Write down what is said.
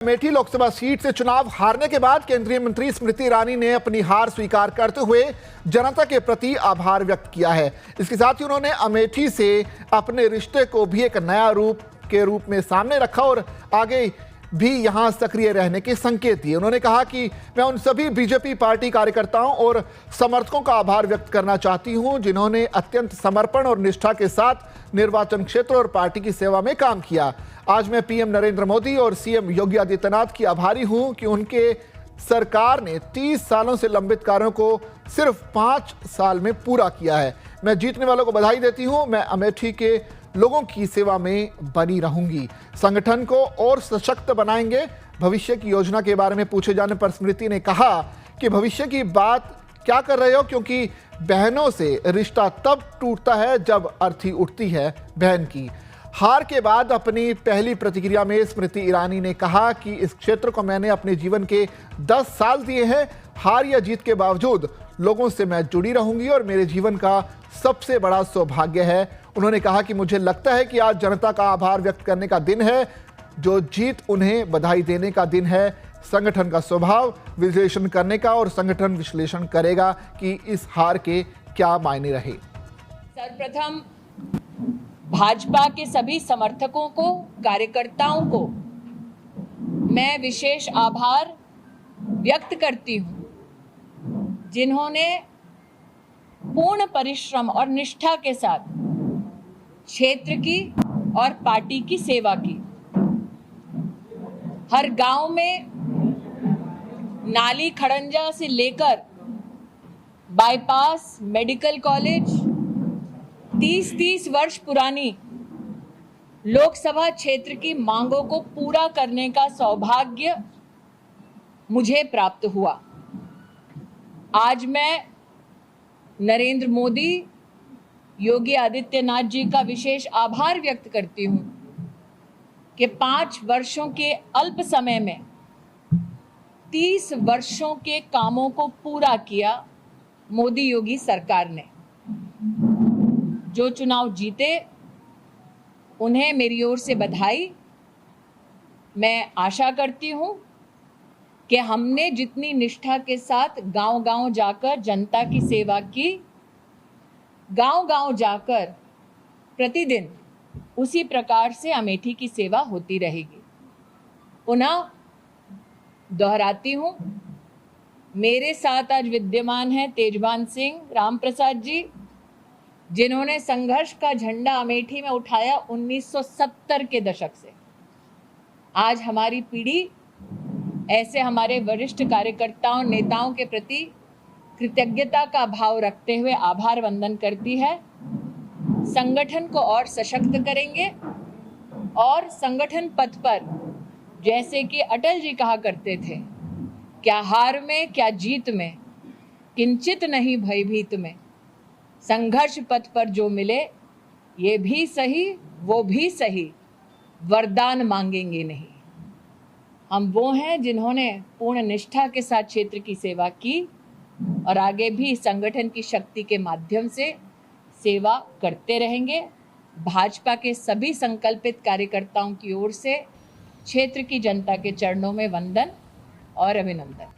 Amethi Lok Sabha seat से चुनाव हारने के बाद केंद्रीय मंत्री स्मृति ईरानी ने अपनी हार स्वीकार करते हुए जनता के प्रति आभार व्यक्त किया है। इसके साथ ही उन्होंने अमेठी से अपने रिश्ते को भी एक नया रूप में सामने रखा और आगे भी यहां सक्रिय रहने के संकेत दिए। उन्होंने कहा कि मैं उन सभी बीजेपी पार्टी कार्यकर्ताओं और समर्थकों का आभार व्यक्त करना चाहती हूं जिन्होंने अत्यंत समर्पण और निष्ठा के साथ निर्वाचन क्षेत्र और पार्टी की सेवा में काम किया। आज मैं पीएम नरेंद्र मोदी और सीएम योगी आदित्यनाथ की आभारी हूं कि उनके सरकार ने 30 सालों से लंबित कार्यों को सिर्फ 5 साल में पूरा किया है। मैं जीतने वालों को बधाई देती हूं। मैं अमेठी के लोगों की सेवा में बनी रहूंगी। संगठन को और सशक्त बनाएंगे। भविष्य की योजना के बारे में पूछे जाने पर स्मृति ने कहा कि भविष्य की बात क्या कर रहे हो, क्योंकि बहनों से रिश्ता तब टूटता है जब अर्थी उठती है बहन की। हार के बाद अपनी पहली प्रतिक्रिया में स्मृति ईरानी ने कहा कि इस क्षेत्र को मैंने अपने जीवन के 10 साल दिए हैं। हार या जीत के बावजूद लोगों से मैं जुड़ी रहूंगी और मेरे जीवन का सबसे बड़ा सौभाग्य है। उन्होंने कहा कि मुझे लगता है कि आज जनता का आभार व्यक्त करने का दिन है, जो जीत उन्हें बधाई देने का दिन है। संगठन का स्वभाव विश्लेषण करने का और संगठन विश्लेषण करेगा कि इस हार के क्या मायने रहे। सर्वप्रथम भाजपा के सभी समर्थकों को, कार्यकर्ताओं को मैं विशेष आभार व्यक्त करती हूं, जिन्होंने पूर्ण परिश्रम और निष्ठा के साथ क्षेत्र की और पार्टी की सेवा की। हर गांव में नाली खड़ंजा से लेकर बाईपास, मेडिकल कॉलेज, 30-30 वर्ष पुरानी लोकसभा क्षेत्र की मांगों को पूरा करने का सौभाग्य मुझे प्राप्त हुआ। आज मैं नरेंद्र मोदी, योगी आदित्यनाथ जी का विशेष आभार व्यक्त करती हूं कि 5 वर्षों के अल्प समय में 30 वर्षों के कामों को पूरा किया मोदी योगी सरकार ने। जो चुनाव जीते उन्हें मेरी ओर से बधाई। मैं आशा करती हूं कि हमने जितनी निष्ठा के साथ गांव-गांव जाकर जनता की सेवा की, गांव-गांव जाकर प्रतिदिन उसी प्रकार से अमेठी की सेवा होती रहेगी। पुनः दोहराती हूं, मेरे साथ आज विद्यमान हैं तेजवान सिंह रामप्रसाद जी, जिन्होंने संघर्ष का झंडा अमेठी में उठाया 1970 के दशक से। आज हमारी पीढ़ी ऐसे हमारे वरिष्ठ कार्यकर्ताओं, नेताओं के प्रति कृतज्ञता का भाव रखते हुए आभार वंदन करती है। संगठन को और सशक्त करेंगे और संगठन पथ पर, जैसे कि अटल जी कहा करते थे, क्या हार में क्या जीत में, किंचित नहीं भयभीत में। संघर्ष पथ पर जो मिले, ये भी सही वो भी सही, वरदान मांगेंगे नहीं। हम वो हैं जिन्होंने पूर्ण निष्ठा के साथ क्षेत्र की सेवा की और आगे भी संगठन की शक्ति के माध्यम से सेवा करते रहेंगे। भाजपा के सभी संकल्पित कार्यकर्ताओं की ओर से क्षेत्र की जनता के चरणों में वंदन और अभिनंदन।